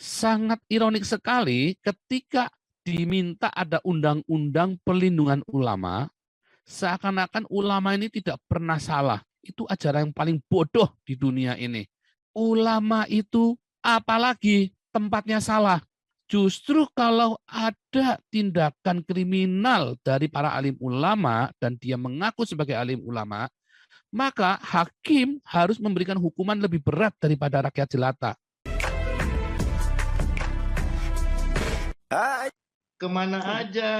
Sangat ironik sekali ketika diminta ada undang-undang perlindungan ulama, seakan-akan ulama ini tidak pernah salah. Itu ajaran yang paling bodoh di dunia ini. Ulama itu apalagi tempatnya salah. Justru kalau ada tindakan kriminal dari para alim ulama dan dia mengaku sebagai alim ulama, maka hakim harus memberikan hukuman lebih berat daripada rakyat jelata. Hai, kemana aja?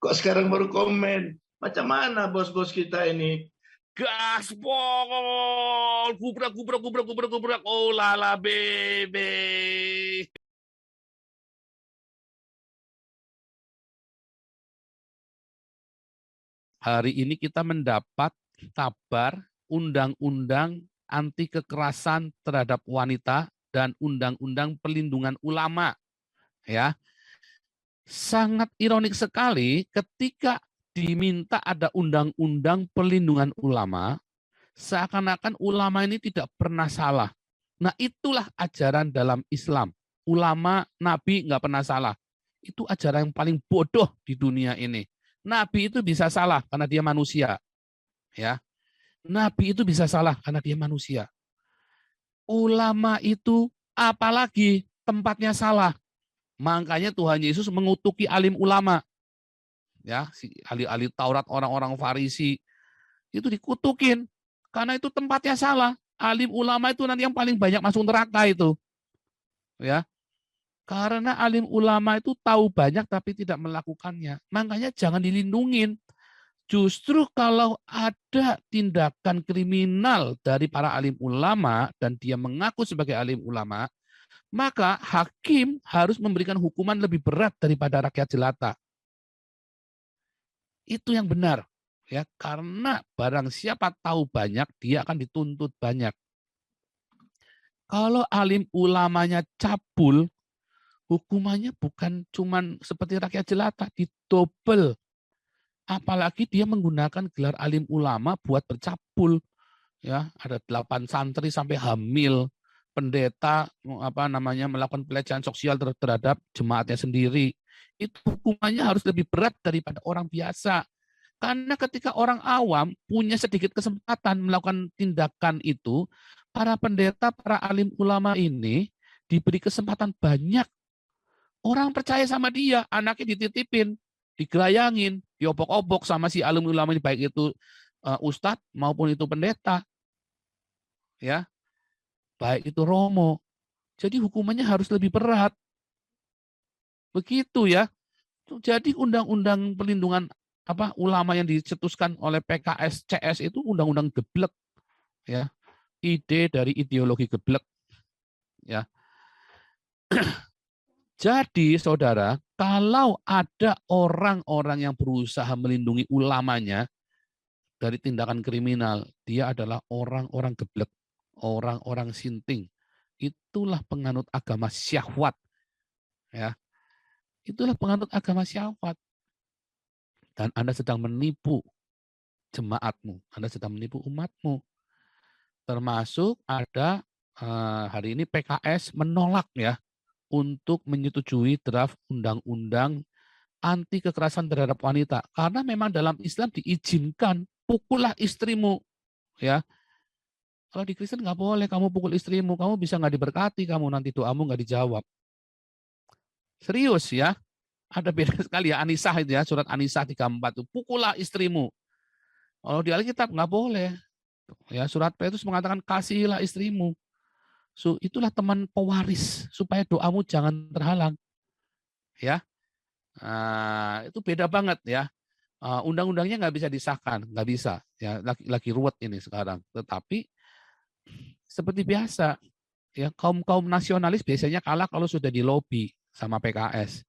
Kok sekarang baru komen? Macam mana bos-bos kita ini? Gaspol, gubrak, oh lala bebe. Hari ini kita mendapat kabar undang-undang anti kekerasan terhadap wanita dan undang-undang perlindungan ulama. Ya, sangat ironik sekali ketika diminta ada undang-undang perlindungan ulama, seakan-akan ulama ini tidak pernah salah. Nah, itulah ajaran dalam Islam. Ulama, Nabi nggak pernah salah. Itu ajaran yang paling bodoh di dunia ini. Nabi itu bisa salah karena dia manusia. Ya, Nabi itu bisa salah karena dia manusia. Ulama itu apalagi tempatnya salah. Makanya Tuhan Yesus mengutuki alim ulama. Ya, si ahli-ahli Taurat, orang-orang Farisi itu dikutukin karena itu tempatnya salah. Alim ulama itu nanti yang paling banyak masuk neraka itu. Ya, karena alim ulama itu tahu banyak tapi tidak melakukannya. Makanya jangan dilindungin. Justru kalau ada tindakan kriminal dari para alim ulama dan dia mengaku sebagai alim ulama, maka hakim harus memberikan hukuman lebih berat daripada rakyat jelata. Itu yang benar. Ya, karena barang siapa tahu banyak, dia akan dituntut banyak. Kalau alim ulamanya cabul, hukumannya bukan cuman seperti rakyat jelata, didobel. Apalagi dia menggunakan gelar alim ulama buat bercabul. Ya, ada 8 santri sampai hamil, pendeta melakukan pelecehan sosial terhadap jemaatnya sendiri. Itu hukumannya harus lebih berat daripada orang biasa. Karena ketika orang awam punya sedikit kesempatan melakukan tindakan itu, para pendeta, para alim ulama ini diberi kesempatan banyak. Orang percaya sama dia, anaknya dititipin, digelayangin, diobok-obok sama si alim ulama ini, baik itu ustadz maupun itu pendeta. Ya, baik itu romo. Jadi hukumannya harus lebih berat. Begitu ya. Jadi undang-undang perlindungan ulama yang dicetuskan oleh PKS CS itu undang-undang geblek, ya, ide dari ideologi geblek, ya. Jadi saudara, kalau ada orang-orang yang berusaha melindungi ulamanya dari tindakan kriminal, dia adalah orang-orang geblek, orang-orang sinting. Itulah penganut agama syahwat, ya. Itulah penganut agama syahwat. Dan Anda sedang menipu jemaatmu, Anda sedang menipu umatmu. Termasuk ada hari ini PKS menolak ya untuk menyetujui draft undang-undang anti kekerasan terhadap wanita. Karena memang dalam Islam diizinkan pukullah istrimu. Ya, kalau di Kristen nggak boleh kamu pukul istrimu, kamu bisa nggak diberkati, kamu nanti doamu nggak dijawab. Serius ya, ada beda sekali ya, Anisah itu ya, surat Anisah 34 itu, pukullah istrimu. Kalau di Alkitab nggak boleh. Ya, surat Petrus mengatakan kasihilah istrimu. So, itulah teman pewaris supaya doamu jangan terhalang. Ya, itu beda banget ya. Undang-undangnya nggak bisa disahkan, nggak bisa. Ya, lagi ruwet ini sekarang. Tetapi seperti biasa, ya kaum nasionalis biasanya kalah kalau sudah dilobi sama PKS.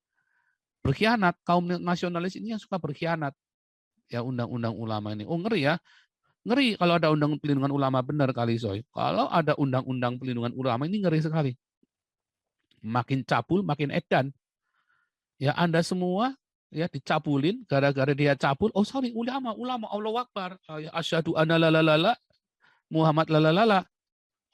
Berkhianat, kaum nasionalis ini yang suka berkhianat. Ya undang-undang ulama ini. Oh ngeri ya, ngeri kalau ada undang pelindungan ulama, benar kali Soy. Kalau ada undang-undang pelindungan ulama ini ngeri sekali. Makin cabul, makin edan. Ya Anda semua ya dicabulin gara-gara dia cabul. Oh sorry, ulama, Allahu Akbar. Asyhadu anna la Muhammad la.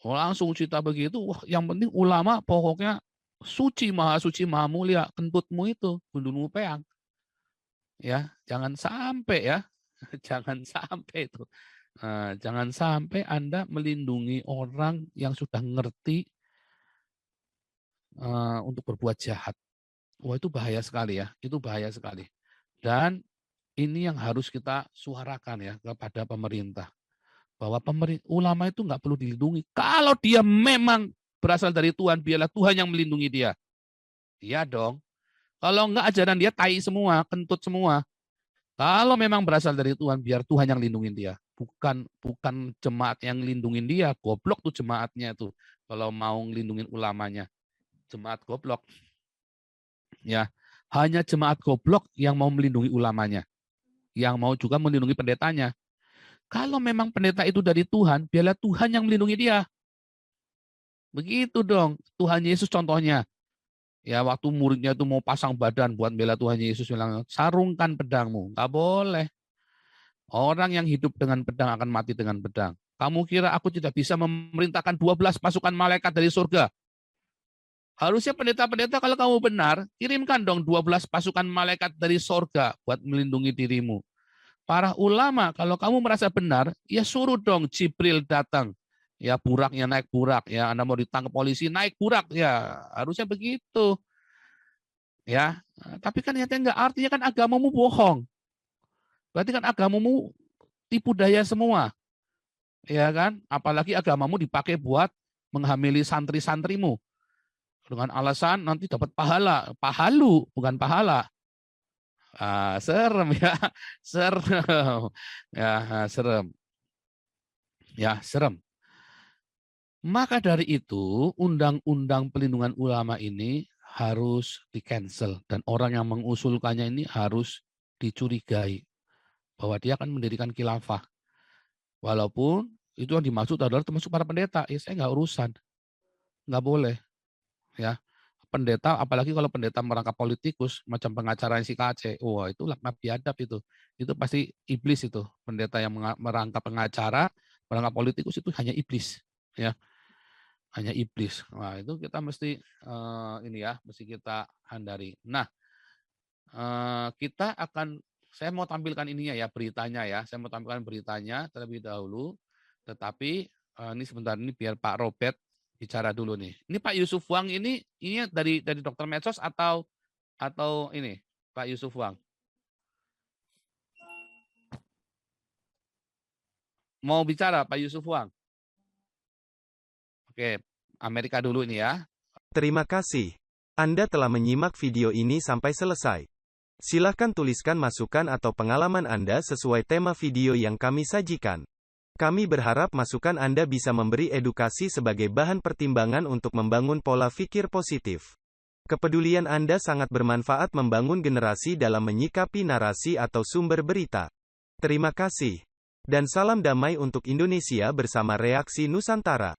Oh, langsung cerita begitu. Wah, yang penting ulama pokoknya suci, maha mulia, kentutmu itu, gundulmu peang. Ya, jangan sampai ya, jangan sampai itu. Nah, jangan sampai Anda melindungi orang yang sudah ngerti untuk berbuat jahat. Wah, itu bahaya sekali ya, itu bahaya sekali. Dan ini yang harus kita suarakan ya kepada pemerintah. Bahwa ulama itu nggak perlu dilindungi. Kalau dia memang berasal dari Tuhan, biarlah Tuhan yang melindungi dia. Iya dong. Kalau enggak ajaran dia tai semua, kentut semua. Kalau memang berasal dari Tuhan, biar Tuhan yang lindungin dia. Bukan jemaat yang lindungin dia. Goblok tuh jemaatnya tuh. Kalau mau ngelindungin ulamanya. Jemaat goblok. Ya, hanya jemaat goblok yang mau melindungi ulamanya. Yang mau juga melindungi pendetanya. Kalau memang pendeta itu dari Tuhan, biarlah Tuhan yang melindungi dia. Begitu dong. Tuhan Yesus contohnya. Ya, waktu muridnya itu mau pasang badan buat bela Tuhan Yesus bilang, sarungkan pedangmu. Nggak boleh. Orang yang hidup dengan pedang akan mati dengan pedang. Kamu kira aku tidak bisa memerintahkan 12 pasukan malaikat dari surga? Harusnya pendeta-pendeta kalau kamu benar, kirimkan dong 12 pasukan malaikat dari surga buat melindungi dirimu. Para ulama, kalau kamu merasa benar, ya suruh dong Jibril datang. Ya buraknya naik burak, ya Anda mau ditangkap polisi naik burak, ya harusnya begitu. Ya, tapi kan nyatanya enggak, artinya kan agamamu bohong. Berarti kan agamamu tipu daya semua. Ya kan? Apalagi agamamu dipakai buat menghamili santri-santrimu. Dengan alasan nanti dapat pahala. Pahalu, bukan pahala. Serem ya. Serem. Ya, serem. Ya, serem. Maka dari itu, undang-undang pelindungan ulama ini harus di-cancel. Dan orang yang mengusulkannya ini harus dicurigai. Bahwa dia akan mendirikan khilafah. Walaupun itu yang dimaksud adalah termasuk para pendeta. Ya saya nggak urusan. Nggak boleh. Ya, pendeta, apalagi kalau pendeta merangkap politikus, macam pengacara si KC. Wah, itu laknat biadab itu. Itu pasti iblis itu. Pendeta yang merangkap pengacara, merangkap politikus itu hanya iblis. Ya, hanya iblis. Nah, itu kita mesti ini ya, mesti kita hindari. Nah, kita akan, saya mau tampilkan ininya ya, beritanya ya. Saya mau tampilkan beritanya terlebih dahulu. Tetapi ini sebentar, ini biar Pak Robert bicara dulu nih. Ini Pak Yusuf Wang ini dari Dokter Medsos atau ini Pak Yusuf Wang? Mau bicara Pak Yusuf Wang? Oke, Amerika dulu ini ya. Terima kasih. Anda telah menyimak video ini sampai selesai. Silakan tuliskan masukan atau pengalaman Anda sesuai tema video yang kami sajikan. Kami berharap masukan Anda bisa memberi edukasi sebagai bahan pertimbangan untuk membangun pola pikir positif. Kepedulian Anda sangat bermanfaat membangun generasi dalam menyikapi narasi atau sumber berita. Terima kasih. Dan salam damai untuk Indonesia bersama Reaksi Nusantara.